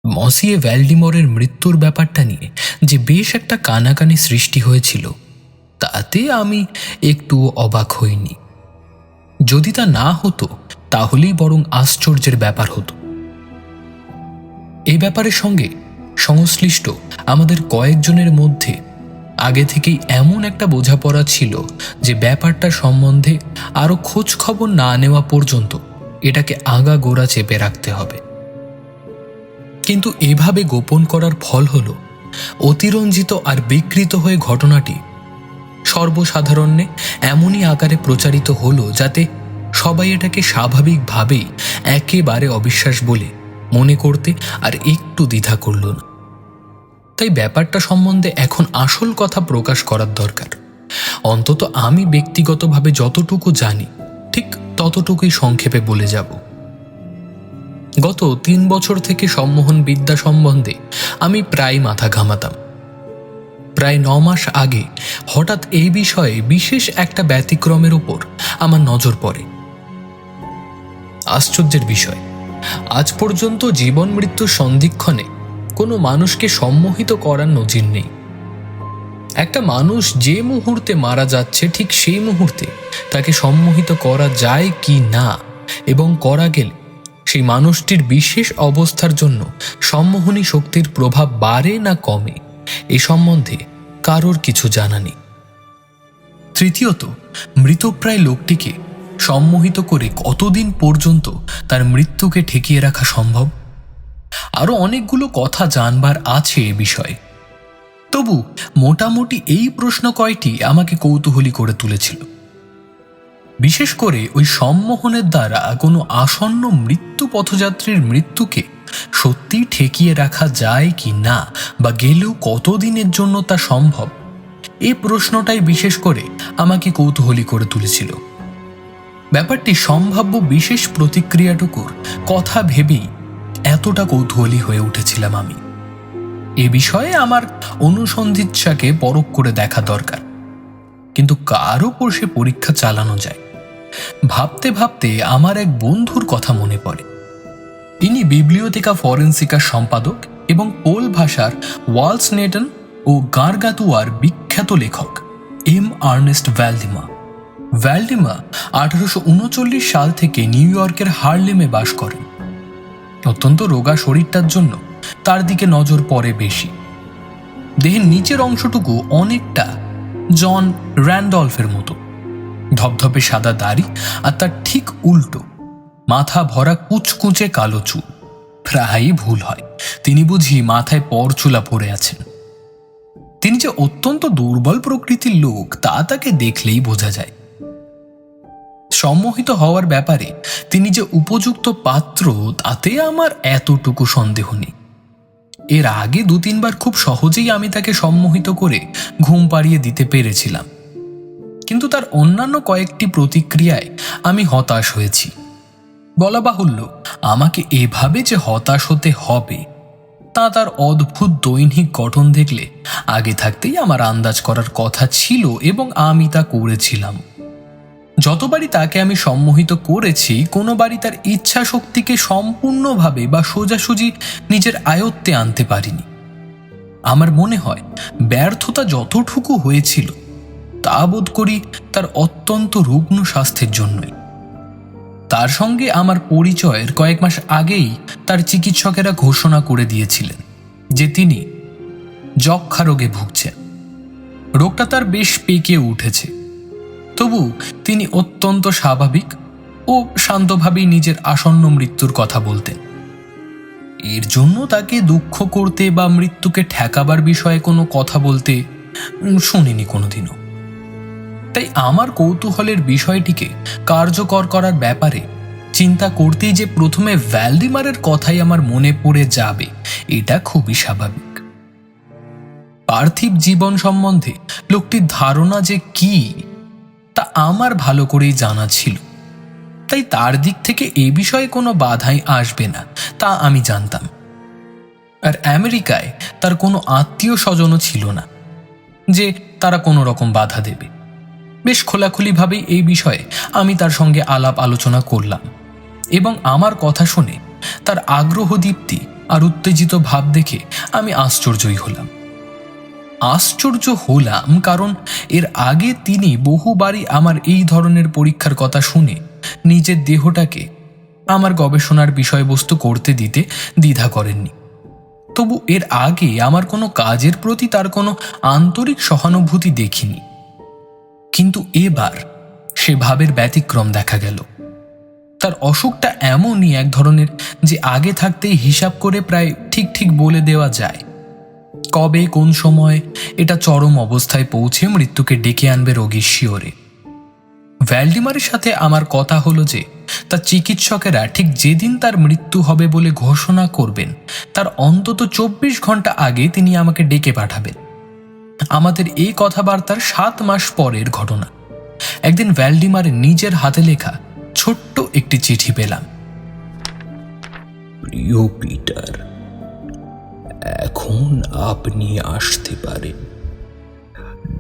মসিয়ে ভ্যালডিমরের মৃত্যুর ব্যাপারটা নিয়ে যে বেশ একটা কানাকানি সৃষ্টি হয়েছিল, তাতে আমি একটু অবাক হইনি। যদি তা না হতো তাহলেই বরং আশ্চর্যের ব্যাপার হতো। এই ব্যাপারের সঙ্গে সংশ্লিষ্ট আমাদের কয়েকজনের মধ্যে আগে থেকেই এমন একটা বোঝাপড়া ছিল যে ব্যাপারটা সম্বন্ধে আরও খোঁজ খবর না নেওয়া পর্যন্ত এটাকে আগাগোড়া চেপে রাখতে হবে। কিন্তু এভাবে গোপন করার ফল হল অতিরঞ্জিত আর বিকৃত হয়ে ঘটনাটি সর্বসাধারণে এমনই আকারে প্রচারিত হলো যাতে সবাই এটাকে স্বাভাবিকভাবেই একেবারে অবিশ্বাস বলে মনে করতে আর একটু দ্বিধা করল না। তাই ব্যাপারটা সম্বন্ধে এখন আসল কথা প্রকাশ করার দরকার। অন্তত আমি ব্যক্তিগতভাবে যতটুকু জানি ঠিক ততটুকুই সংক্ষেপে বলে যাব। গত 3 বছর থেকে সম্মোহন বিদ্যা সম্বন্ধে আমি প্রায় মাথা ঘামাতাম। প্রায় 9 মাস আগে হঠাৎ এই বিষয়ে বিশেষ একটা ব্যতিক্রমের উপর আমার নজর পড়ে। আশ্চর্যের বিষয়, আজ পর্যন্ত জীবন মৃত্যুর সন্ধিক্ষণে কোনো মানুষকে সম্মোহিত করার নজির নেই। একটা মানুষ যে মুহূর্তে মারা যাচ্ছে ঠিক সেই মুহূর্তে তাকে সম্মোহিত করা যায় কি না, এবং করা গেলে সেই মানুষটির বিশেষ অবস্থার জন্য সম্মোহনী শক্তির প্রভাব বাড়ে না কমে, এ সম্বন্ধে কারোর কিছু জানা নেই। তৃতীয়ত, মৃতপ্রায় লোকটিকে সম্মোহিত করে কতদিন পর্যন্ত তার মৃত্যুকে ঠেকিয়ে রাখা সম্ভব? আরও অনেকগুলো কথা জানবার আছে এ বিষয়ে। তবু মোটামুটি এই প্রশ্ন কয়টি আমাকে কৌতূহলী করে তুলেছিল। বিশেষ করে ওই সম্মোহনের দ্বারা কোনো আসন্ন মৃত্যু পথযাত্রীর মৃত্যুকে সত্যি ঠেকিয়ে রাখা যায় কি না, বা গেলেও কতদিনের জন্য তা সম্ভব, এই প্রশ্নটাই বিশেষ করে আমাকে কৌতূহলী করে তুলেছিল। ব্যাপারটি সম্ভাব্য বিশেষ প্রতিক্রিয়াটুকুর কথা ভেবেই এতটা কৌতূহলী হয়ে উঠেছিলাম আমি। এ বিষয়ে আমার অনুসন্ধিৎসাকে পরখ করে দেখা দরকার, কিন্তু কার ওপর সে পরীক্ষা চালানো যায়? ভাবতে ভাবতে আমার এক বন্ধুর কথা মনে পড়ে। ইনি বিবলিওথেকা ফরেন্সিকার সম্পাদক এবং পোল ভাষার ওয়ালসনেটন ও গারগাতুয়ার বিখ্যাত লেখক এম আর্নেস্ট ভ্যালডিমার। ভ্যালডিমার 1839 সাল থেকে নিউ ইয়র্কের হার্লেমে বাস করেন। অত্যন্ত রোগা শরীরটার জন্য তার দিকে নজর পড়ে বেশি। দেহের নিচের অংশটুকু অনেকটা জন র্যান্ডলফের মতো, ধপধপে সাদা দাড়ি, আর তার ঠিক উল্টো মাথা ভরা কুচকুচে কালো চুল। প্রায়ই ভুল হয় তিনি বুঝি মাথায় পরচুলা পরে আছেন। তিনি যে অত্যন্ত দুর্বল প্রকৃতির লোক তা তাকে দেখলেই বোঝা যায়। সম্মোহিত হওয়ার ব্যাপারে তিনি যে উপযুক্ত পাত্র তাতে আমার এতটুকু সন্দেহ নেই। এর আগে 2-3 বার খুব সহজেই আমি তাকে সম্মোহিত করে ঘুম পাড়িয়ে দিতে পেরেছিলাম, কিন্তু তার অন্যান্য কয়েকটি প্রতিক্রিয়ায় আমি হতাশ হয়েছি। বলা বাহুল্য, আমাকে এভাবে যে হতাশ হতে হবে তা তার অদ্ভুত দৈনিক গঠন দেখলে আগে থাকতেই আমার আন্দাজ করার কথা ছিল, এবং আমি তা করেছিলাম। যতবারই তাকে আমি সম্মোহিত করেছি, কোনোবারই তার ইচ্ছা শক্তিকে সম্পূর্ণভাবে বা সোজাসুজি নিজের আয়ত্তে আনতে পারিনি। আমার মনে হয় ব্যর্থতা যতটুকু হয়েছিল তা বোধ করি তার অত্যন্ত রুগ্ন স্বাস্থ্যের জন্যই। তার সঙ্গে আমার পরিচয়ের কয়েক মাস আগেই তার চিকিৎসকেরা ঘোষণা করে দিয়েছিলেন যে তিনি যক্ষ্মা রোগে ভুগছেন। রোগটা তার বেশ পেকে উঠেছে, তবু তিনি অত্যন্ত স্বাভাবিক ও শান্তভাবেই নিজের আসন্ন মৃত্যুর কথা বলতেন। এর জন্য তাকে দুঃখ করতে বা মৃত্যুকে ঠেকাবার বিষয়ে কোনো কথা বলতে শুনিনি কোনোদিনও। তাই আমার কৌতূহলের বিষয়টিকে কার্যকর করার ব্যাপারে চিন্তা করতেই যে প্রথমে ভ্যালডিমারের কথাই আমার মনে পড়ে যাবে, এটা খুবই স্বাভাবিক। পার্থিব জীবন সম্বন্ধে লোকটির ধারণা যে কি তা আমার ভালো করেই জানা ছিল, তাই তার দিক থেকে এ বিষয়ে কোনো বাধাই আসবে না তা আমি জানতাম। আর আমেরিকায় তার কোনো আত্মীয় স্বজনও ছিল না যে তারা কোনো রকম বাধা দেবে। বেশ খোলাখুলিভাবেই এই বিষয়ে আমি তার সঙ্গে আলাপ আলোচনা করলাম, এবং আমার কথা শুনে তার আগ্রহ দীপ্তি আর উত্তেজিত ভাব দেখে আমি আশ্চর্যই হলাম। আশ্চর্য হলাম কারণ এর আগে তিনি বহুবারই আমার এই ধরনের পরীক্ষার কথা শুনে নিজের দেহটাকে আমার গবেষণার বিষয়বস্তু করতে দিতে দ্বিধা করেননি। তবু এর আগে আমার কোনো কাজের প্রতি তার কোনো আন্তরিক সহানুভূতি দেখিনি। কিন্তু এবার সে ভাবের ব্যতিক্রম দেখা গেল। তার অসুখটা এমনই এক ধরনের যে আগে থাকতেই হিসাব করে প্রায় ঠিক ঠিক বলে দেওয়া যায় কবে কোন সময় এটা চরম অবস্থায় পৌঁছে মৃত্যুকে ডেকে আনবে রোগীর শিয়রে। ভ্যালডিমারের সাথে আমার কথা হলো যে তার চিকিৎসকেরা ঠিক যেদিন তার মৃত্যু হবে বলে ঘোষণা করবেন তার অন্তত 24 ঘন্টা আগে তিনি আমাকে ডেকে পাঠাবেন। আমাদের এই কথাবার্তার 7 মাস পরের ঘটনা। একদিন ভ্যালডিমারের নিজের হাতে লেখা ছোট্ট একটি চিঠি পেলাম। প্রিয় পিটার, এখন আপনি আসতে পারেন।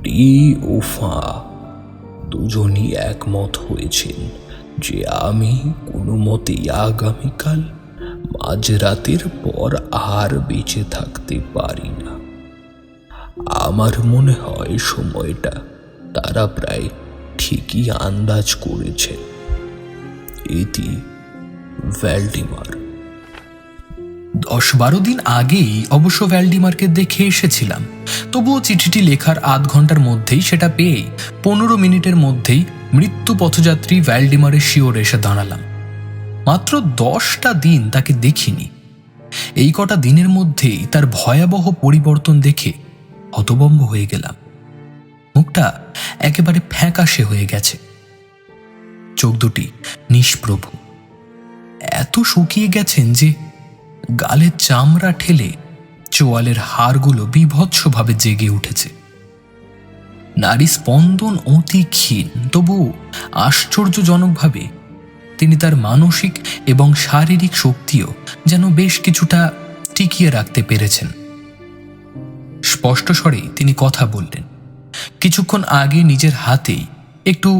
ডি ও ফা দুজনই একমত হয়েছেন যে আমি কোনো মতেই আগামীকাল মাঝরাতের পর আর বেঁচে থাকতে পারি না। আমার মনে হয় সময়টা তারা প্রায় ঠিকই আন্দাজ করেছেন। এটি ভ্যালডিমার। 10-12 দিন আগেই অবশ্য ভ্যালডিমারকে দেখে এসেছিলাম, তবুও চিঠিটি লেখার আধ ঘন্টার মধ্যেই সেটা পেয়ে 15 মিনিটের মধ্যেই মৃত্যু পথযাত্রী ভ্যালডিমারের শিওরে এসে দাঁড়ালাম। মাত্র 10টা দিন তাকে দেখিনি, এই কটা দিনের মধ্যেই তার ভয়াবহ পরিবর্তন দেখে হতভম্ব হয়ে গেলাম। মুখটা একেবারে ফ্যাকাশে হয়ে গেছে, চোখ দুটি নিষ্প্রভ, এত শুকিয়ে গেছেন যে গালের চামড়া ঠেলে চোয়ালের হাড়গুলো বীভৎসভাবে জেগে উঠেছে। নারী স্পন্দন অতি ক্ষীণ, তবু আশ্চর্যজনকভাবে তিনি তার মানসিক এবং শারীরিক শক্তিও যেন বেশ কিছুটা টিকিয়ে রাখতে পেরেছেন। স্পষ্ট স্বরেই তিনি কথা বললেন। কিছুক্ষণ আগে নিজের হাতেই একটু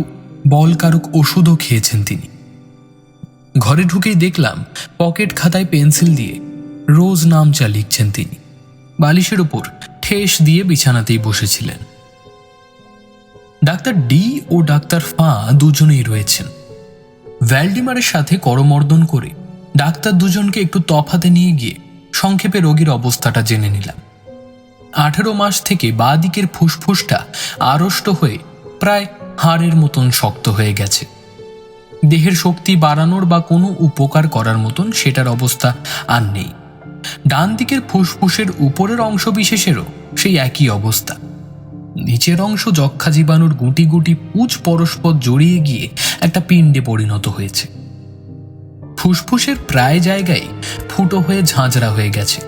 বলকারক ওষুধও খেয়েছেন তিনি। ঘরে ঢুকেই দেখলাম পকেট খাতায় পেন্সিল দিয়ে রোজ নামচা লিখছেন তিনি। বালিশের উপর ঠেস দিয়ে বিছানাতেই বসেছিলেন। ডাক্তার ডি ও ডাক্তার ফা দুজনেই রয়েছেন। ভ্যালডিমারের সাথে করমর্দন করে ডাক্তার দুজনকে একটু তফাতে নিয়ে গিয়ে সংক্ষেপে রোগীর অবস্থাটা জেনে নিলাম। 18 মাস থেকে বাঁ দিকের ফুসফুসটা আড়ষ্ট হয়ে প্রায় হাড়ের মতন শক্ত হয়ে গেছে। দেহের শক্তি বাড়ানোর বা কোনো উপকার করার মতন সেটার অবস্থা আর নেই। ডান দিকের ফুসফুসের উপরের অংশ বিশেষেরও সেই একই অবস্থা। নিচের অংশ যক্ষা জীবাণুর গুটি গুটি পুঁজ পরস্পর জড়িয়ে গিয়ে একটা পিণ্ডে পরিণত হয়েছে। ফুসফুসের প্রায় জায়গায় ফুটো হয়ে ঝাঁঝরা হয়ে গেছে।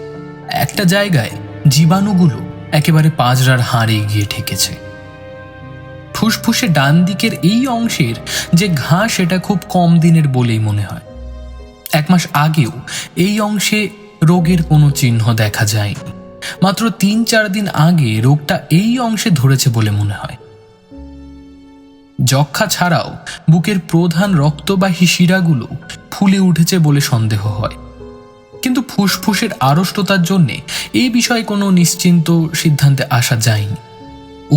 একটা জায়গায় জীবাণুগুলো একেবারে পাজরার হাড়ে গিয়ে ঠেকেছে। ফুসফুসে ডান দিকের এই অংশের যে ঘা সেটা খুব কম দিনের বলেই মনে হয়। 1 মাস আগেও এই অংশে রোগের কোনো চিহ্ন দেখা যায়নি। মাত্র 3-4 দিন আগে রোগটা এই অংশে ধরেছে বলে মনে হয়। যক্ষা ছাড়াও বুকের প্রধান রক্তবাহী শিরাগুলো ফুলে উঠেছে বলে সন্দেহ হয়, কিন্তু ফুসফুসের আড়ষ্টতার জন্য এই বিষয়ে কোনো নিশ্চিন্ত সিদ্ধান্তে আসা যায়নি।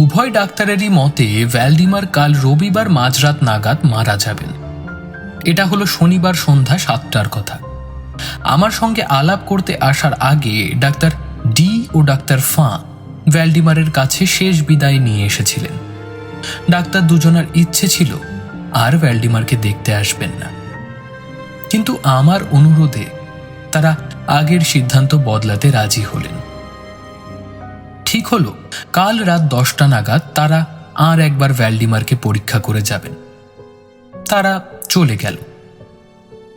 উভয় ডাক্তারেরই মতে ভ্যালডিমার কাল রবিবার মাঝরাত নাগাদ মারা যাবেন। এটা হলো শনিবার সন্ধ্যা 7টার কথা। আমার সঙ্গে আলাপ করতে আসার আগে ডাক্তার ডি ও ডাক্তার ফা ভ্যালডিমারের কাছে শেষ বিদায় নিয়ে এসেছিলেন। ডাক্তার দুজনার ইচ্ছে ছিল আর ভ্যালডিমারকে দেখতে আসবেন না, কিন্তু আমার অনুরোধে তারা আগের সিদ্ধান্ত বদলাতে রাজি হলেন। ঠিক হলো কাল রাত 10টা নাগাদ তারা আর একবার ভ্যালডিমারকে পরীক্ষা করে যাবেন। তারা চলে গেল।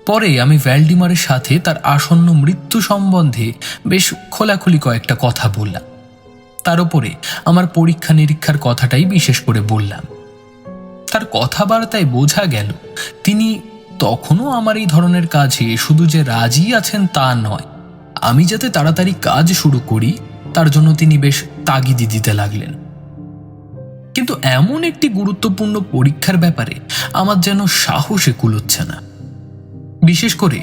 পরে আমি ভ্যালডিমারের সাথে তার আসন্ন মৃত্যু সম্বন্ধে বেশ খোলাখুলি কয়েকটা কথা বললাম। তার উপরে আমার পরীক্ষা নিরীক্ষার কথাটাই বিশেষ করে বললাম। তার কথাবার্তায় বোঝা গেল তিনি তখনও আমার এই ধরনের কাজে শুধু যে রাজি আছেন তা নয়, আমি যাতে তাড়াতাড়ি কাজ শুরু করি তার জন্য তিনি বেশ তাগিদ দিতে লাগলেন। কিন্তু এমন একটি গুরুত্বপূর্ণ পরীক্ষার ব্যাপারে আমার যেন সাহসে কুলোচ্ছে না। বিশেষ করে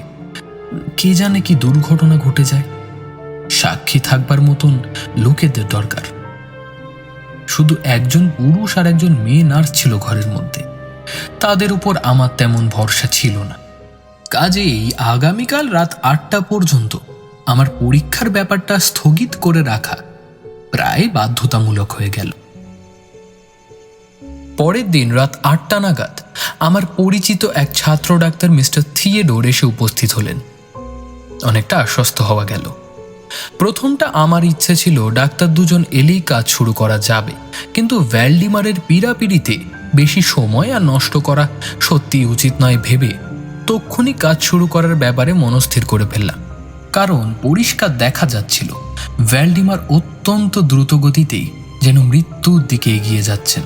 কে জানে কি দুর্ঘটনা ঘটে যায়। সাক্ষী থাকবার মতন লোকেদের দরকার। শুধু একজন পুরুষ আর একজন মেয়ে নার্স ছিল ঘরের মধ্যে। তাদের উপর আমার তেমন ভরসা ছিল না। কাজেই আগামীকাল রাত 8টা পর্যন্ত আমার পরীক্ষার ব্যাপারটা স্থগিত করে রাখা প্রায় বাধ্যতামূলক হয়ে গেল। পরের দিন রাত 8টা নাগাদ আমার পরিচিত এক ছাত্র ডাক্তার মিস্টার থিয়েডোর এসে উপস্থিত হলেন। অনেকটা আশ্বস্ত হওয়া গেল। প্রথমটা আমার ইচ্ছে ছিল ডাক্তার দুজন এলেই কাজ শুরু করা যাবে, কিন্তু ভ্যালডিমারের পীড়াপিড়িতে বেশি সময় আর নষ্ট করা সত্যি উচিত নয় ভেবে তক্ষুনি কাজ শুরু করার ব্যাপারে মনস্থির করে ফেললাম। কারণ পরিষ্কার দেখা যাচ্ছিল ভ্যালডিমার অত্যন্ত দ্রুত গতিতেই যেন মৃত্যুর দিকে এগিয়ে যাচ্ছেন।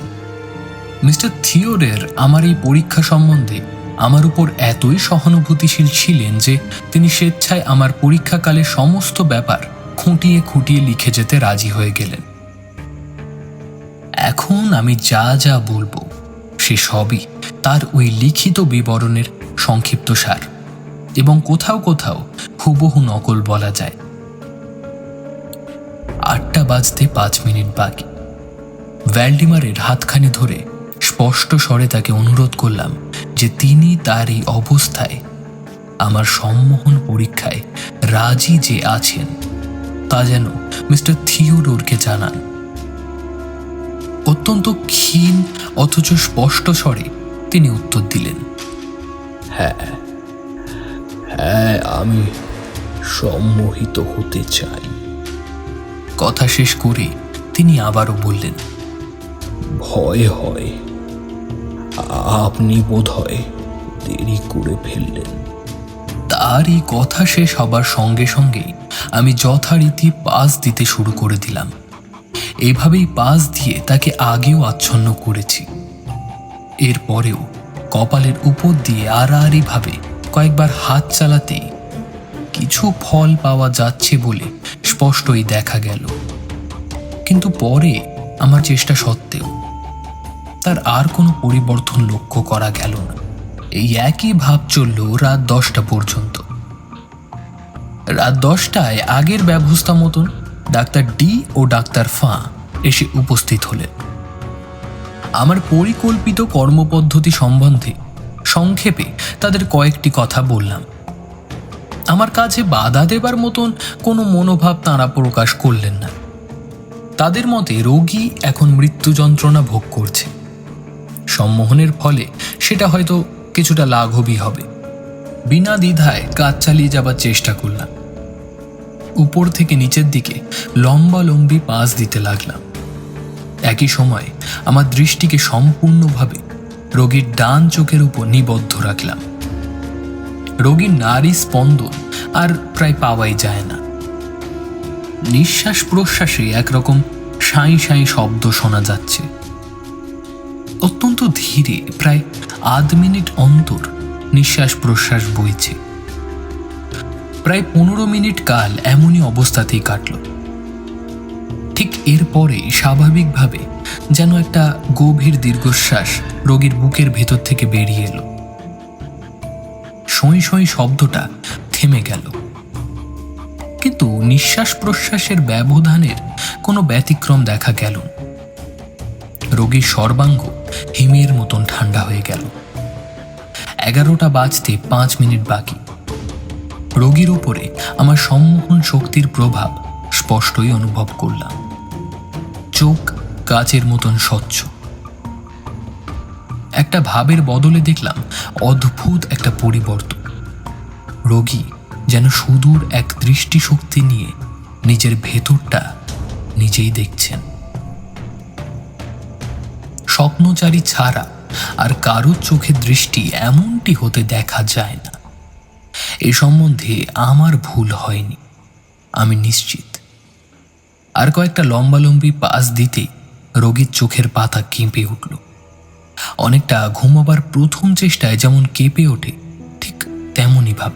মিস্টার থিওডোর আমার এই পরীক্ষা সম্বন্ধে আমার উপর এতই সহানুভূতিশীল ছিলেন যে তিনি স্বেচ্ছায় আমার পরীক্ষাকালে সমস্ত ব্যাপার খুঁটিয়ে খুঁটিয়ে লিখে যেতে রাজি হয়ে গেলেন। এখন আমি যা যা বলবো সে সবই তার ওই লিখিত বিবরণের সংক্ষিপ্ত সার, এবং কোথাও কোথাও হুবহু নকল বলা যায়। 8টা বাজতে 5 মিনিট বাকি। ভ্যালডিমারের হাতখানি ধরে স্পষ্ট স্বরে তাকে অনুরোধ করলাম যে তিনি তার এই অবস্থায় আমার সম্মোহন পরীক্ষায় রাজি যে আছেন তা যেন মিস্টার থিওডোরকে জানান। অত্যন্ত ক্ষীণ অথচ স্পষ্ট স্বরে তিনি উত্তর দিলেন, হ্যাঁ হ্যাঁ, আমি সম্মোহিত হতে চাই। কথা শেষ করে তিনি আবারও বললেন, ভয় হয়, আপনি বোধহয় দেরি করে ফেললেন। তার এই কথা শেষ হবার সঙ্গে সঙ্গেই আমি যথারীতি পাস দিতে শুরু করে দিলাম। এভাবেই পাস দিয়ে তাকে আগেও আচ্ছন্ন করেছি। এরপরেও কপালের উপর দিয়ে আড়াআড়িভাবে কয়েকবার হাত চালাতেই কিছু ফল পাওয়া যাচ্ছে বলে স্পষ্টই দেখা গেল। কিন্তু পরে আমার চেষ্টা সত্ত্বেও তার আর কোনো পরিবর্তন লক্ষ্য করা গেল না। এই একই ভাব চলল রাত 10টা পর্যন্ত। রাত 10টায় আগের ব্যবস্থা মতন ডাক্তার ডি ও ডাক্তার ফাঁ এসে উপস্থিত হলেন। আমার পরিকল্পিত কর্মপদ্ধতি সম্বন্ধে সংক্ষেপে তাদের কয়েকটি কথা বললাম। আমার কাছে বাধা দেবার মতন কোনো মনোভাব তাঁরা প্রকাশ করলেন না। তাদের মতে রোগী এখন মৃত্যু যন্ত্রণা ভোগ করছে। সম্মোহনের ফলে সেটা হয়তো কিছুটা লাঘবই হবে। বিনা দ্বিধায় কাজ চালিয়ে যাবার চেষ্টা করলাম। উপর থেকে নিচের দিকে লম্বালম্বি পাস দিতে লাগলাম। একই সময় আমার দৃষ্টিকে সম্পূর্ণভাবে রোগীর ডান চোখের উপর নিবদ্ধ রাখলাম। রোগীর নাড়ি স্পন্দন আর প্রায় পাওয়াই যায় না। নিঃশ্বাস প্রশ্বাসে একরকম সাঁই সাঁই শব্দ শোনা যাচ্ছে। অত্যন্ত ধীরে, প্রায় আধ মিনিট অন্তর নিঃশ্বাস প্রশ্বাস বইছে। প্রায় 15 মিনিট কাল এমনই অবস্থাতেই কাটল। ঠিক এরপরে স্বাভাবিকভাবে যেন একটা গভীর দীর্ঘশ্বাস রোগীর বুকের ভেতর থেকে বেরিয়ে এলো। সঁই সঁই শব্দটা থেমে গেল, কিন্তু নিঃশ্বাস প্রশ্বাসের ব্যবধানের কোনো ব্যতিক্রম দেখা গেল। রোগীর সর্বাঙ্গ হিমের মতন ঠান্ডা হয়ে গেল। 11টা বাজতে 5 মিনিট বাকি। রোগীর উপরে আমার সম্মোহন শক্তির প্রভাব স্পষ্টই অনুভব করলাম। চোখ কাচের মতন স্বচ্ছ। একটা ভাবের বদলে দেখলাম অদ্ভুত একটা পরিবর্তন। রোগী যেন সুদূর এক দৃষ্টিশক্তি নিয়ে নিজের ভেতরটা নিজেই দেখছেন। স্বপ্নচারী ছাড়া আর কারোর চোখে দৃষ্টি এমনটি হতে দেখা যায় না। এ সম্বন্ধে আমার ভুল হয়নি, আমি নিশ্চিত। আর কয়েকটা লম্বালম্বি পাস দিতেই রোগীর চোখের পাতা কেঁপে উঠল। অনেকটা ঘুমাবার প্রথম চেষ্টায় যেমন কেঁপে ওঠে ঠিক তেমনই ভাব।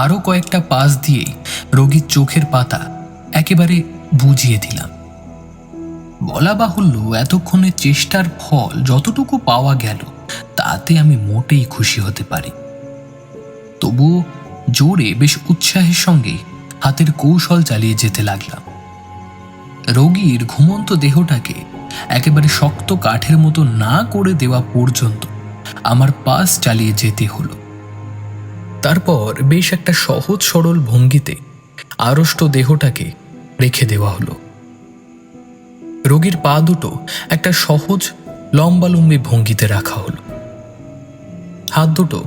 আরও কয়েকটা পাস দিয়েই রোগীর চোখের পাতা একেবারে বুঝিয়ে দিলাম। বলা বাহুল্য, এতক্ষণের চেষ্টার ফল যতটুকু পাওয়া গেল তাতে আমি মোটেই খুশি হতে পারি। তবুও জোরে বেশ উৎসাহের সঙ্গে হাতের কৌশল চালিয়ে যেতে লাগলাম। রোগীর ঘুমন্ত দেহটাকে একেবারে শক্ত কাঠের মতো না করে দেওয়া পর্যন্ত আমার পাশ চালিয়ে যেতে হলো। তারপর বেশ একটা সহজ সরল ভঙ্গিতে আড়ষ্ট দেহটাকে রেখে দেওয়া হলো। রোগীর পা দুটো একটা সহজ লম্বালম্বি ভঙ্গিতে রাখা হলো। হাত দুটো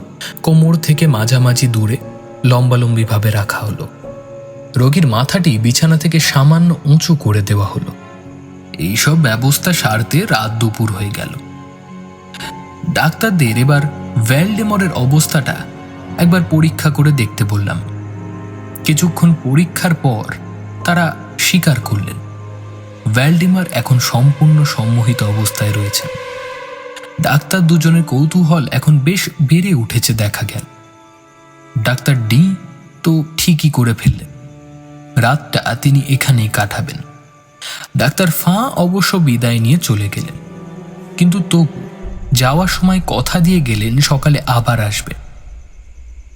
কোমর থেকে মাঝামাঝি দূরে লম্বালম্বিভাবে রাখা হলো। রোগীর মাথাটি বিছানা থেকে সামান্য উঁচু করে দেওয়া হলো। এইসব ব্যবস্থা সারতে রাত দুপুর হয়ে গেল। ডাক্তারদের এবার ভ্যালডেমরের অবস্থাটা একবার পরীক্ষা করে দেখতে বললাম। কিছুক্ষণ পরীক্ষার পর তারা স্বীকার করলেন ভ্যালডেমার এখন সম্পূর্ণ সম্মোহিত অবস্থায় রয়েছেন। ডাক্তার দুজনের কৌতূহল এখন বেশ বেড়ে উঠেছে দেখা গেল। ডাক্তার ডি তো ঠিকই করে ফেললেন, রাতটা তিনি এখানেই কাটাবেন। ডাক্তার ফাঁ অবশ্য বিদায় নিয়ে চলে গেলেন, কিন্তু তবু যাওয়ার সময় কথা দিয়ে গেলেন সকালে আবার আসবে।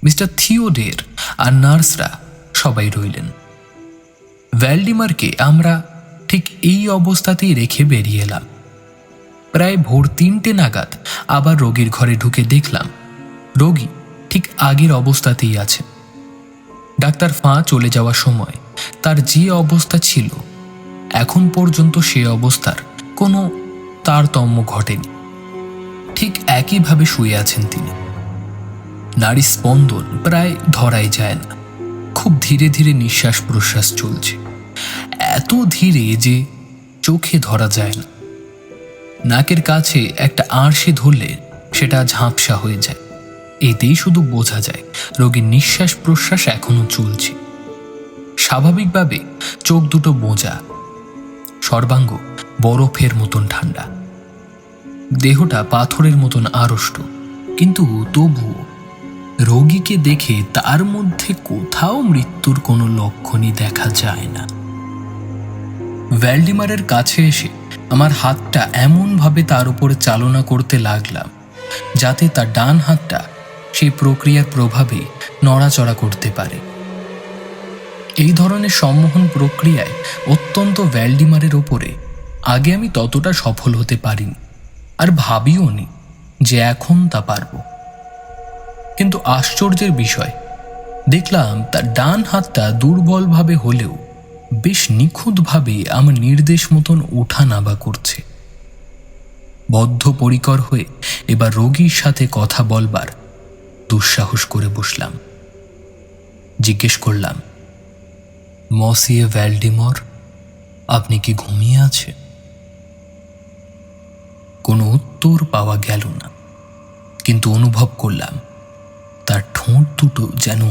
মিস্টার থিওডের আর নার্সরা সবাই রইলেন। ভ্যালডিমারকে আমরা ঠিক এই অবস্থাতেই রেখে বেরিয়ে এলাম। প্রায় ভোর 3টে নাগাদ আবার রোগীর ঘরে ঢুকে দেখলাম রোগী ঠিক আগের অবস্থাতেই আছেন। ডাক্তার ফাঁ চলে যাওয়ার সময় তার যে অবস্থা ছিল এখন পর্যন্ত সে অবস্থার কোনো তারতম্য ঘটেনি। ঠিক একইভাবে শুয়ে আছেন তিনি। নাড়ি স্পন্দন প্রায় ধরাই যায় না, খুব ধীরে ধীরে নিঃশ্বাস প্রশ্বাস চলছে, এত ধীরে যে চোখে ধরা যায় না। নাকের কাছে একটা আঁড়শি ধরলে সেটা ঝাঁপসা হয়ে যায়। এতেই শুধু বোঝা যায় রোগীর নিঃশ্বাস প্রশ্বাস এখনো চলছে। স্বাভাবিকভাবে চোখ দুটো বোঁজা, সর্বাঙ্গ বরফের মতন ঠান্ডা, দেহটা পাথরের মতন আড়ষ্ট, কিন্তু তবুও রোগীকে দেখে তার মধ্যে কোথাও মৃত্যুর কোনো লক্ষণই দেখা যায় না। ভ্যালডিমারের কাছে এসে আমার হাতটা এমনভাবে তার উপরে চালনা করতে লাগলাম যাতে তার ডান হাতটা সেই প্রক্রিয়ার প্রভাবে নড়াচড়া করতে পারে। এই ধরনের সম্মোহন প্রক্রিয়ায় অত্যন্ত ভ্যালডিমারের ওপরে আগে আমি ততটা সফল হতে পারিনি, আর ভাবিও নি যে এখন তা পারব। কিন্তু আশ্চর্যের বিষয় দেখলাম তার ডান হাতটা দুর্বলভাবে হলেও বেশ নিখুঁতভাবে আমার নির্দেশ মতন ওঠা নামা করছে। বদ্ধপরিকর হয়ে এবার রোগীর সাথে কথা বলবার দুঃসাহস করে বসলাম। জিজ্ঞেস করলাম, মসিয়ে ভ্যালডিমর, আপনি কি ঘুমিয়ে আছেন? কোনো উত্তর পাওয়া গেল না, কিন্তু অনুভব করলাম তার ঠোঁট দুটো যেন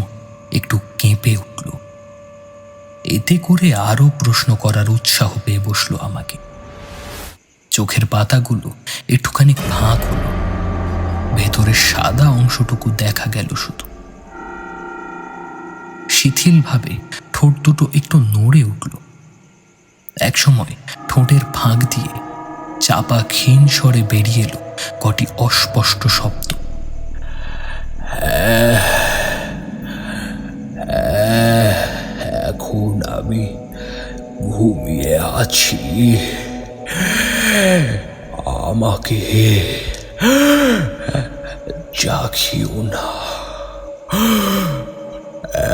একটু কেঁপে উঠল। এতে করে আরো প্রশ্ন করার উৎসাহ পেয়ে বসলো আমাকে। চোখের পাতাগুলো একটুখানি ফাঁক হলো, ভেতরের সাদা অংশটুকু দেখা গেল শুধু। শিথিলভাবে ঠোঁট দুটো একটু নড়ে উঠল। একসময় ঠোঁটের ফাঁক দিয়ে চাপা ক্ষীণ স্বরে বেরিয়ে এলো কটি অস্পষ্ট শব্দ। এখন আমি ঘুমিয়ে আছি, আমাকে জাগিও না,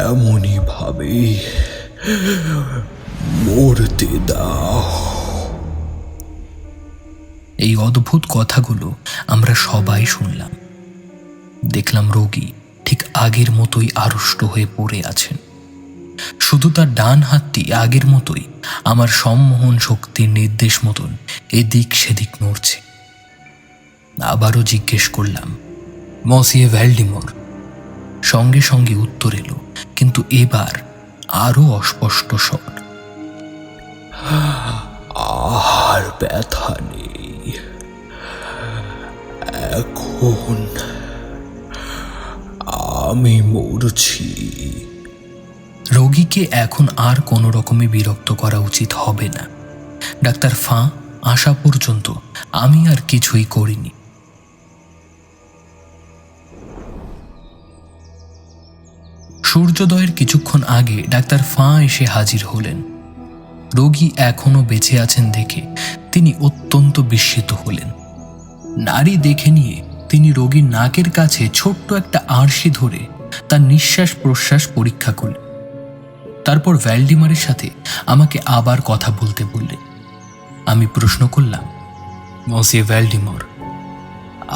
এমনই ভাবে মরতে দাও। এই অদ্ভুত কথাগুলো আমরা সবাই শুনলাম। দেখলাম রোগী ঠিক আগের মতোই আড়ষ্ট হয়ে পড়ে আছেন, শুধু তার ডান হাতটি আগের মতোই আমার সম্মোহন শক্তির নির্দেশ মতন এদিক সেদিক নড়ছে। আবারও জিজ্ঞেস করলাম, মসিয়ে ভ্যালডিমর? সঙ্গে সঙ্গে উত্তর এলো, কিন্তু এবার আরো অস্পষ্ট স্বর। আর ব্যথা নেই, এখন আমি মরছি। রোগীকে এখন আর কোনো রকমে বিরক্ত করা উচিত হবে না। ডাক্তার ফাঁ আসা পর্যন্ত আমি আর কিছুই করিনি। সূর্যোদয়ের কিছুক্ষণ আগে ডাক্তার ফাঁ এসে হাজির হলেন। রোগী এখনো বেঁচে আছেন দেখে তিনি অত্যন্ত বিস্মিত হলেন। নাড়ি দেখে নিয়ে তিনি রোগীর নাকের কাছে ছোট্ট একটা আড়শি ধরে তার নিঃশ্বাস প্রশ্বাস পরীক্ষা করলেন। তারপর ভ্যালডিমারের সাথে আমাকে আবার কথা বলতে বললেন। আমি প্রশ্ন করলাম, মসিয়ে ভ্যালডিমার,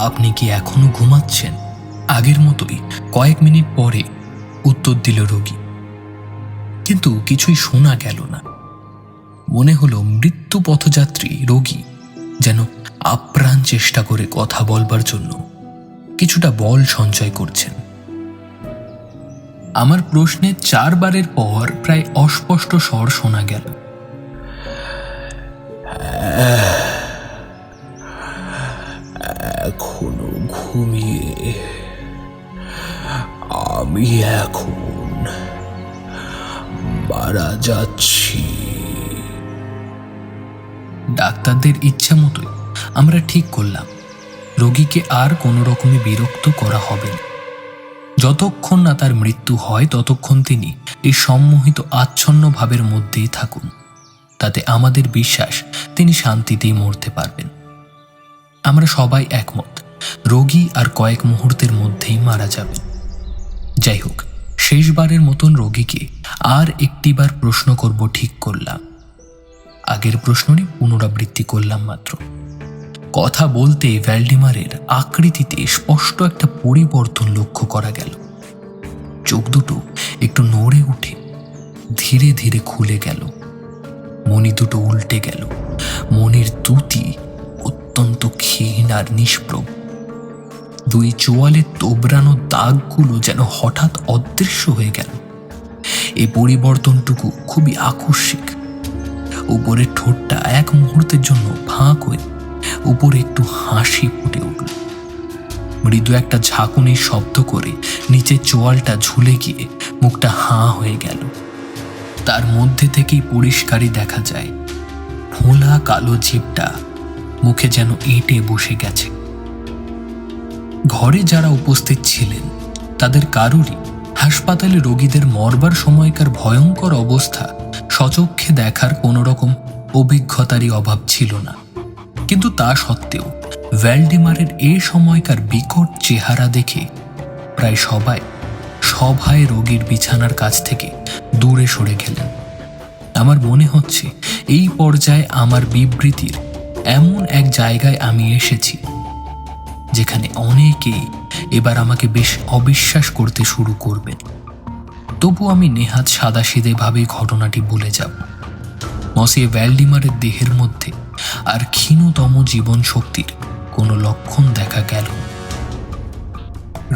আপনি কি এখনো ঘুমাচ্ছেন? আগের মতোই কয়েক মিনিট পরে উত্তর দিল রোগী, কিন্তু কিছুই শোনা গেল না। মনে হলো মৃত্যু পথযাত্রী রোগী যেন আপ্রাণ চেষ্টা করে কথা বলবার জন্য কিছুটা বল সঞ্চয় করছেন। আমার প্রশ্নে 4 বারের পর প্রায় অস্পষ্ট স্বর শোনা গেল। এখনো ঘুমিয়ে আমি এখন মারা যাচ্ছি। ডাক্তারদের ইচ্ছা মতোই আমরা ঠিক করলাম রোগীকে আর কোনো রকমে বিরক্ত করা হবে না। যতক্ষণ না তার মৃত্যু হয় ততক্ষণ তিনি এই সম্মোহিত আচ্ছন্ন ভাবের মধ্যেই থাকুন। তাতে আমাদের বিশ্বাস তিনি শান্তিতেই মরতে পারবেন। আমরা সবাই একমত রোগী আর কয়েক মুহূর্তের মধ্যেই মারা যাবেন। যাই হোক, শেষবারের মতন রোগীকে আর একটিবার প্রশ্ন করব ঠিক করলাম। আগের প্রশ্নটি পুনরাবৃত্তি করলাম মাত্র। কথা বলতে ভ্যালডিমারের আকৃতিতে স্পষ্ট একটা পরিবর্তন লক্ষ্য করা গেল। চোখ দুটো একটু নড়ে উঠে ধীরে ধীরে খুলে গেল। মণি দুটো উল্টে গেল। মণির দুটি অত্যন্ত ক্ষীণ আর নিষ্প্রভ। 2 চোয়ালে তোবড়ানো দাগগুলো যেন হঠাৎ অদৃশ্য হয়ে গেল। এই পরিবর্তনটুকু খুবই আকস্মিক। উপরের ঠোঁটটা এক মুহূর্তের জন্য ফাঁক হয়ে উপরে একটু হাসি ফুটে উঠল। মৃদু একটা ঝাঁকুনির শব্দ করে নিচে চোয়ালটা ঝুলে গিয়ে মুখটা হাঁ হয়ে গেল। তার মধ্যে থেকেই পরিষ্কারই দেখা যায় ফোলা কালো জিভটা মুখে যেন এঁটে বসে গেছে। ঘরে যারা উপস্থিত ছিলেন তাদের কারুরই হাসপাতালে রোগীদের মরবার সময়কার ভয়ঙ্কর অবস্থা সচক্ষে দেখার কোনো রকম অভিজ্ঞতারই অভাব ছিল না। কিন্তু তা সত্ত্বেও ভ্যালডিমারের এ সময়কার বিকট চেহারা দেখে প্রায় সবাই সভায় রোগীর বিছানার কাছ থেকে দূরে সরে গেলেন। আমার মনে হচ্ছে এই পর্যায়ে আমার বিবৃতির এমন এক জায়গায় আমি এসেছি যেখানে অনেকেই এবার আমাকে বেশ অবিশ্বাস করতে শুরু করবেন। তবু আমি নেহাত সাদাসিধেভাবে ঘটনাটি বলে যাব। মসিয়ে ভ্যালডিমারের দেহের মধ্যে আর ক্ষীণতম জীবন শক্তির কোনো লক্ষণ দেখা গেল।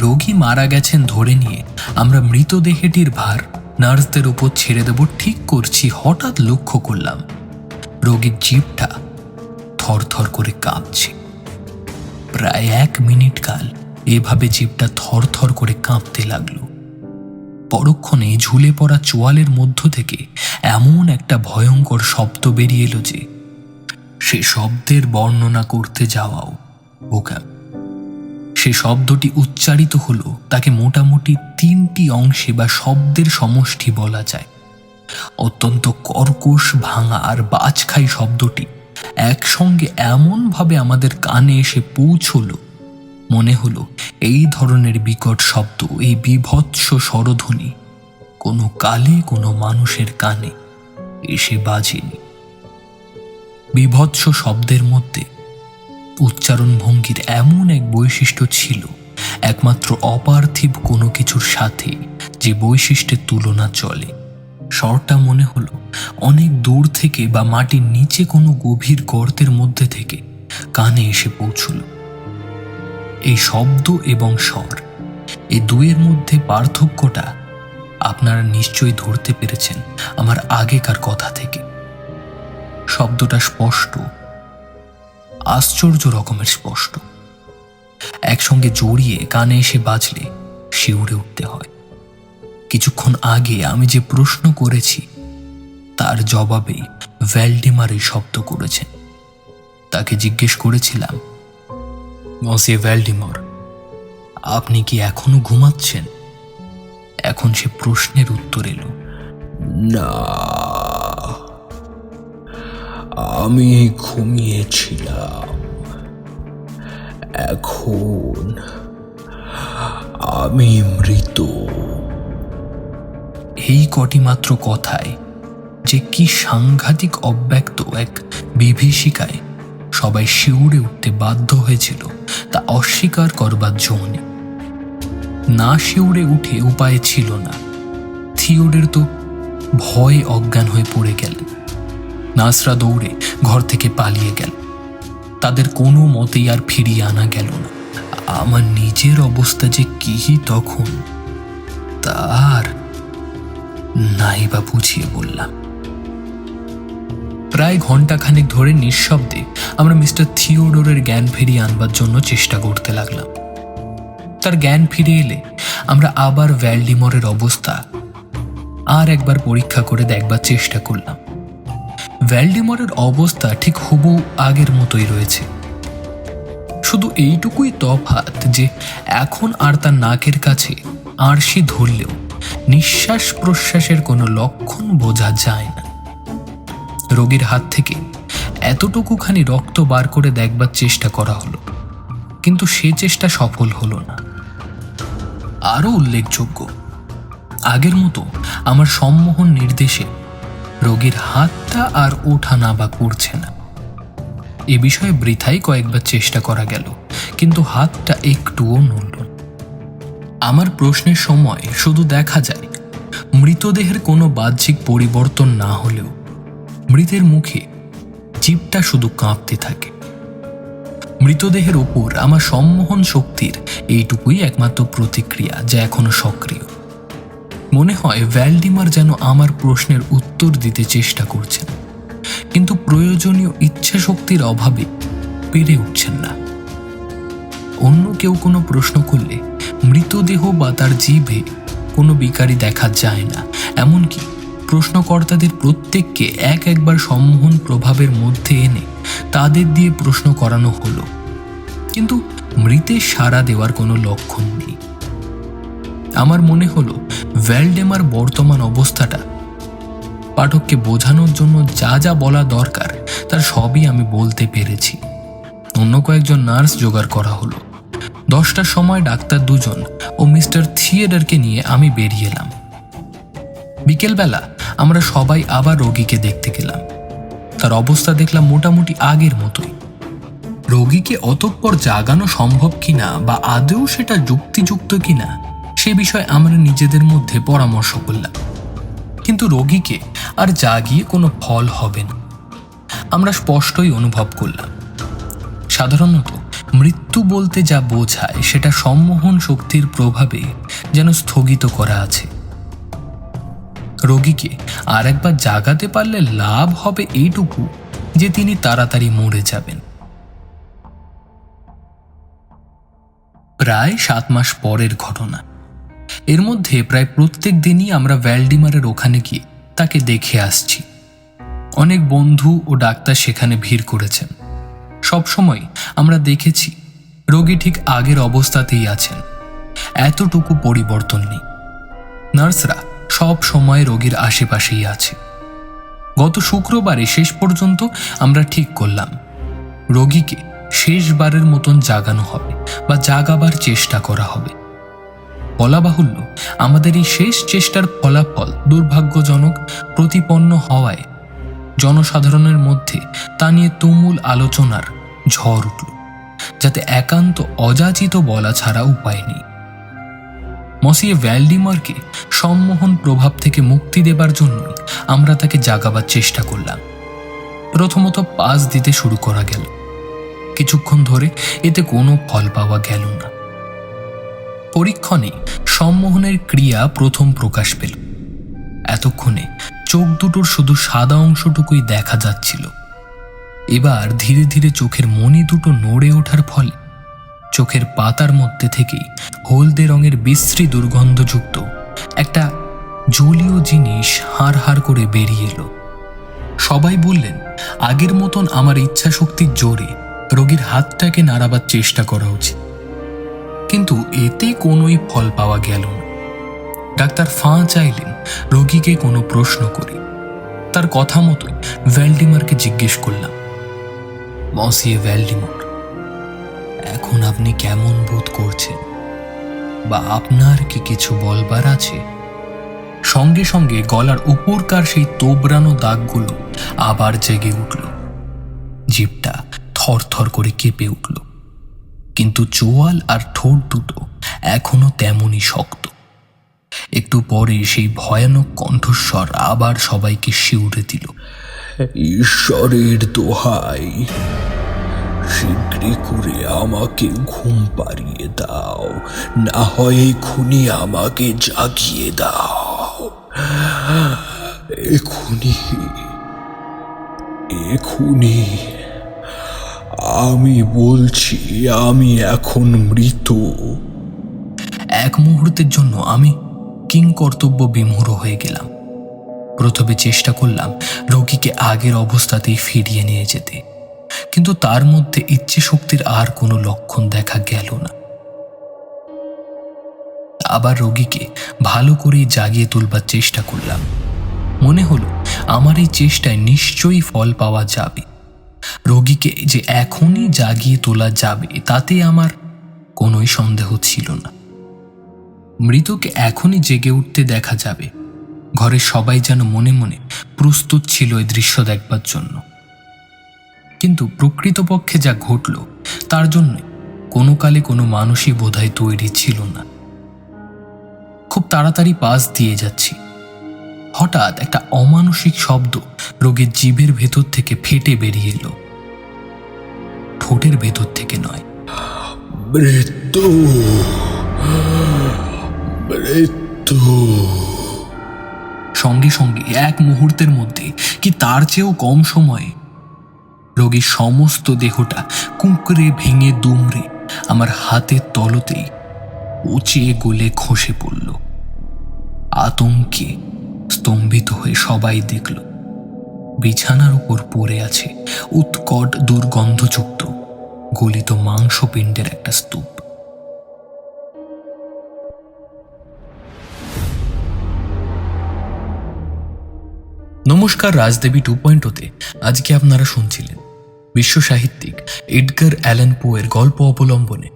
রোগী মারা গেছেন ধরে নিয়ে আমরা মৃতদেহটির ভার নার্সদের উপর ছেড়ে দেব ঠিক করছি, হঠাৎ লক্ষ্য করলাম রোগীর জিভটা থরথর করে কাঁপছে। প্রায় 1 মিনিট কাল এভাবে জিভটা থরথর করে কাঁপতে লাগলো। পরক্ষণে ঝুলে পড়া চোয়ালের মধ্য থেকে এমন একটা ভয়ঙ্কর শব্দ বেরিয়ে এলো যে সে শব্দের বর্ণনা করতে যাওয়াও বোকা। সে শব্দটি উচ্চারিত হলো তাকে মোটামুটি 3টি অংশে বা শব্দের সমষ্টি বলা যায়। অত্যন্ত কর্কশ, ভাঙা আর বাজখাই শব্দটি একসঙ্গে এমনভাবে আমাদের কানে এসে পৌঁছল, মনে হলো এই ধরনের বিকট শব্দ, এই বীভৎস স্বরধ্বনি কোনো কালে কোনো মানুষের কানে এসে বাজেনি। বীভৎস শব্দের মধ্যে উচ্চারণ ভঙ্গির এমন এক বৈশিষ্ট্য ছিল একমাত্র অপার্থিব কোনো কিছুর সাথে যে বৈশিষ্ট্যের তুলনা চলে। স্বরটা মনে হলো অনেক দূর থেকে বা মাটির নিচে কোনো গভীর গর্তের মধ্যে থেকে কানে এসে পৌঁছল। এই শব্দ এবং স্বর, এই দুয়ের মধ্যে পার্থক্যটা আপনারা নিশ্চয়ই ধরতে পেরেছেন আমার আগেকার কথা থেকে। শব্দটা স্পষ্ট, আশ্চর্য রকমের স্পষ্ট। একসঙ্গে জড়িয়ে কানে এসে বাজলে শিউরে উঠতে হয়। কিছুক্ষণ আগে আমি যে প্রশ্ন করেছি তার জবাবেই ভ্যালডিমার এই শব্দ করেছেন। তাকে জিজ্ঞেস করেছিলাম, মসিয়ে ভ্যালডিমার, আপনি কি এখনো ঘুমাচ্ছেন? এখন সে প্রশ্নের উত্তর এলো। না, আমি ঘুমিয়েছিলাম, এখন আমি মৃত। এই কটি মাত্র কথায় যে কি সাংঘাতিক অব্যক্ত এক বিভীষিকায় সবাই শিউরে উঠতে বাধ্য হয়েছিল তা অস্বীকার করবার জো নেই। না শিউরে উঠে উপায় ছিল না। থিওডোর তো ভয়ে অজ্ঞান হয়ে পড়ে গেলেন। নার্সরা দৌড়ে ঘর থেকে পালিয়ে গেল। তাদের কোনো মতেই আর ফিরিয়ে আনা গেল না। আমার নিজের অবস্থা যে কি তখন তার নাই বা বুঝিয়ে বললাম। প্রায় ঘন্টাখানেক ধরে নিঃশব্দে আমরা মিস্টার থিওডোরের জ্ঞান ফিরিয়ে আনবার জন্য চেষ্টা করতে লাগলাম। তার জ্ঞান ফিরে এলে আমরা আবার ভ্যালডিমরের অবস্থা আর একবার পরীক্ষা করে দেখবার চেষ্টা করলাম। ভ্যালডিমরের অবস্থা ঠিক হুবহু আগের মতোই রয়েছে, শুধু এইটুকুই তফাৎ যে এখন আর তার নাকের কাছে আরশি ধরলেও নিঃশ্বাস প্রশ্বাসের কোনো লক্ষণ বোঝা যায় না। রোগীর হাত থেকে এতটুকুখানি রক্ত বার করে দেখবার চেষ্টা করা হলো, কিন্তু সে চেষ্টা সফল হলো না। আরও উল্লেখযোগ্য, আগের মতো আমার সম্মোহন নির্দেশে রোগীর হাতটা আর ওঠা নামা করছে না। এ বিষয়ে বৃথাই কয়েকবার চেষ্টা করা গেল, কিন্তু হাতটা একটুও নড়ল না। আমার প্রশ্নের সময় শুধু দেখা যায় মৃতদেহের কোনো বাহ্যিক পরিবর্তন না হলেও মৃতের মুখে জিভটা শুধু কাঁপতে থাকে। মৃতদেহের ওপর আমার সম্মোহন শক্তির এইটুকুই একমাত্র প্রতিক্রিয়া যা এখনো সক্রিয়। মনে হয় ভ্যালডিমার যেন আমার প্রশ্নের উত্তর দিতে চেষ্টা করছেন, কিন্তু প্রয়োজনীয় ইচ্ছা শক্তির অভাবে পেরে উঠছেন না। অন্য কেউ কোনো প্রশ্ন করলে মৃতদেহ বা তার জিভে কোনো বিকারী দেখা যায় না। এমনকি প্রশ্নকর্তাদের প্রত্যেককে একবার সম্মোহন প্রভাবের মধ্যে এনে তাদের দিয়ে প্রশ্ন করানো হলো, কিন্তু মৃতের সাড়া দেওয়ার কোনো লক্ষণ নেই। আমার মনে হলো ভ্যালডেমার বর্তমান অবস্থাটা পাঠককে বোঝানোর জন্য যা যা বলা দরকার তার সবই আমি বলতে পেরেছি। অন্য কয়েকজন নার্স জোগাড় করা হলো। 10টার সময় ডাক্তার দুজন ও মিস্টার থিয়েডারকে নিয়ে আমি বেরিয়ে এলাম। বিকেলবেলা আমরা সবাই আবার রোগীকে দেখতে গেলাম। তার অবস্থা দেখলাম মোটামুটি আগের মতোই। রোগীকে অতঃপর জাগানো সম্ভব কিনা বা আদৌ সেটা যুক্তিযুক্ত কিনা সে বিষয়ে আমরা নিজেদের মধ্যে পরামর্শ করলাম, কিন্তু রোগীকে আর জাগিয়ে কোনো ফল হবে না। আমরা স্পষ্টই অনুভব করলাম সাধারণত মৃত্যু বলতে যা বোঝায় সেটা সম্মোহন শক্তির প্রভাবে যেন স্থগিত করা আছে। রোগীকে আর একবার জাগাতে পারলে লাভ হবে এইটুকু যে তিনি তাড়াতাড়ি মরে যাবেন। প্রায় 7 মাস পরের ঘটনা। এর মধ্যে প্রায় প্রত্যেক দিনই আমরা ভ্যালডিমারের ওখানে গিয়ে তাকে দেখে আসছি। অনেক বন্ধু ও ডাক্তার সেখানে ভিড় করেছেন। সবসময় আমরা দেখেছি রোগী ঠিক আগের অবস্থাতেই আছেন, এতটুকু পরিবর্তন নেই। নার্সরা সব সময় রোগীর আশেপাশেই আছে। গত শুক্রবারে শেষ পর্যন্ত আমরা ঠিক করলাম রোগীকে শেষবারের মতন জাগানো হবে বা জাগাবার চেষ্টা করা হবে। বলা বাহুল্য, আমাদের এই শেষ চেষ্টার ফলাফল দুর্ভাগ্যজনক প্রতিপন্ন হওয়ায় জনসাধারণের মধ্যে তা নিয়ে তুমুল আলোচনার ঝড় উঠল, যাতে একান্ত অযাচিত বলা ছাড়া উপায় নেই। মসিয়ে ভ্যালডিমারকে সম্মোহন প্রভাব থেকে মুক্তি দেবার জন্যই আমরা তাকে জাগাবার চেষ্টা করলাম। প্রথমত পাস দিতে শুরু করা গেল। কিছুক্ষণ ধরে এতে কোনো ফল পাওয়া গেল না। পরীক্ষণে সম্মোহনের ক্রিয়া প্রথম প্রকাশ পেল। এতক্ষণে চোখ দুটোর শুধু সাদা অংশটুকুই দেখা যাচ্ছিল। এবার ধীরে ধীরে চোখের মণি দুটো নড়ে ওঠার ফলে চোখের পাতার মধ্যে থেকেই হলদে রঙের বিশ্রী দুর্গন্ধযুক্ত একটা জলীয় জিনিস হাড় হাড় করে বেরিয়ে এলো। সবাই বললেন আগের মতন আমার ইচ্ছা শক্তির জোরে রোগীর হাতটাকে নাড়াবার চেষ্টা করা উচিত, কিন্তু এতে কোনোই ফল পাওয়া গেল না। ডাক্তার ফাঁ চাইলেন রোগীকে কোনো প্রশ্ন করে। তার কথা মতোই ভ্যালডিমারকে জিজ্ঞেস করলাম, মসিয়ে ভ্যালডিমার, এখন আপনি কেমন বোধ করছেন, বা আপনার কি কিছু বলবার আছে? সঙ্গে সঙ্গে গলার উপরকার সেই তোবড়ানো দাগগুলো আবার জেগে উঠল। জিভটা থরথর করে কেঁপে উঠল, কিন্তু চোয়াল আর ঠোঁট দুটো এখনো তেমনই শক্ত। একটু পরে সেই ভয়ানক কণ্ঠস্বর আবার সবাইকে শিউরে দিল, ঈশ্বরের দোহাই, শীঘ্রই করে আমাকে ঘুম পাড়িয়ে দাও, না হয় এক্ষুনি আমাকে জাগিয়ে দাও। এক্ষুনি আমি বলছি, আমি এখন মৃত। এক মুহূর্তের জন্য আমি কিংকর্তব্য বিমূঢ় হয়ে গেলাম। প্রথমে চেষ্টা করলাম রোগীকে আগের অবস্থাতেই ফিরিয়ে নিয়ে যেতে, কিন্তু তার মধ্যে ইচ্ছে শক্তির আর কোনো লক্ষণ দেখা গেল না। আবার রোগীকে ভালো করে জাগিয়ে তুলবার চেষ্টা করলাম। মনে হলো আমার এই চেষ্টায় নিশ্চয়ই ফল পাওয়া যাবে। রোগীকে যে এখনই জাগিয়ে তোলা যাবে তাতে আমার কোনোই সন্দেহ ছিল না। মৃতকে এখনই জেগে উঠতে দেখা যাবে, ঘরের সবাই যেন মনে মনে প্রস্তুত ছিল এই দৃশ্য দেখবার জন্য। কিন্তু প্রকৃতপক্ষে যা ঘটল তার জন্য কোনো কালে কোনো মানুষই বোধহয় তৈরি ছিল না। খুব তাড়াতাড়ি পাশ দিয়ে যাচ্ছি, হঠাৎ একটা অমানসিক শব্দ রোগীর জিভের ভেতর থেকে ফেটে বেরিয়ে এলো। ঠোঁটের ভেতর থেকে নয়। মৃত্যু, মৃত্যু। সঙ্গে সঙ্গে এক মুহূর্তের মধ্যে, কি তার চেয়েও কম সময়ে, রোগীর সমস্ত দেহটা কুঁকড়ে ভেঙে দুমড়ে আমার হাতের তলতেই পচিয়ে গলে খসে পড়ল। আতঙ্কে স্তম্ভিত হয়ে সবাই দেখল বিছানার উপর পড়ে আছে উৎকট দুর্গন্ধযুক্ত গলিত মাংসপিণ্ডের একটা স্তূপ। নমস্কার, রাজদেবী 2.0-তে আজকে আপনারা শুনছিলেন বিশ্ব সাহিত্যিক এডগার অ্যালান পোয়ের গল্প অবলম্বনে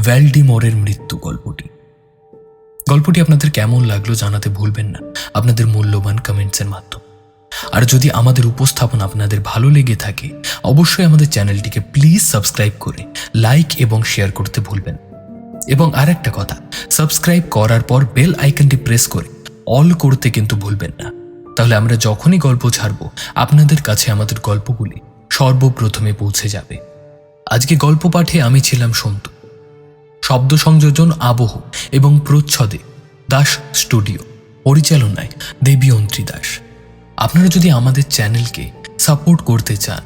ভ্যালডিমরের মৃত্যু গল্পটি আপনাদের কেমন লাগলো জানাতে ভুলবেন না আপনাদের মূল্যবান কমেন্টসের মাধ্যমে। আর যদি আমাদের উপস্থাপনা আপনাদের ভালো লেগে থাকে অবশ্যই আমাদের চ্যানেলটিকে প্লিজ সাবস্ক্রাইব করে লাইক এবং শেয়ার করতে ভুলবেন। এবং আর একটা কথা, সাবস্ক্রাইব করার পর বেল আইকনটি প্রেস করে অল করতে কিন্তু ভুলবেন না, তাহলে আমরা যখনই গল্প ছাড়ব আপনাদের কাছে আমাদের গল্পগুলি সর্বপ্রথমে পৌঁছে যাবে। আজকে গল্প পাঠে আমি ছিলাম সন্তু, শব্দ সংযোজন, আবহ এবং প্রচ্ছদে দাস স্টুডিও, পরিচালনায় দেবীয়ন্ত্রী দাস। আপনারা যদি আমাদের চ্যানেলকে সাপোর্ট করতে চান,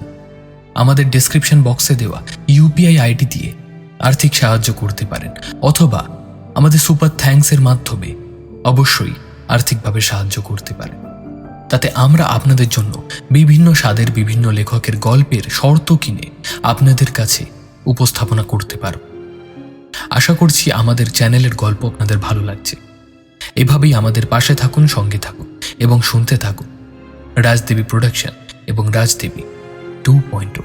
আমাদের ডেসক্রিপশন বক্সে দেওয়া ইউপিআই আইডি দিয়ে আর্থিক সাহায্য করতে পারেন, অথবা আমাদের সুপার থ্যাঙ্কসের মাধ্যমে অবশ্যই আর্থিকভাবে সাহায্য করতে পারেন। তাতে আমরা আপনাদের জন্য বিভিন্ন স্বাদের বিভিন্ন লেখকের গল্পের শর্ত কিনে আপনাদের কাছে উপস্থাপনা করতে পারব। আশা করছি আমাদের চ্যানেলের গল্প আপনাদের ভালো লাগছে। এভাবেই আমাদের পাশে থাকুন, সঙ্গে থাকুন এবং শুনতে থাকুন রাজদেবী প্রোডাকশন এবং রাজদেবী 2.0।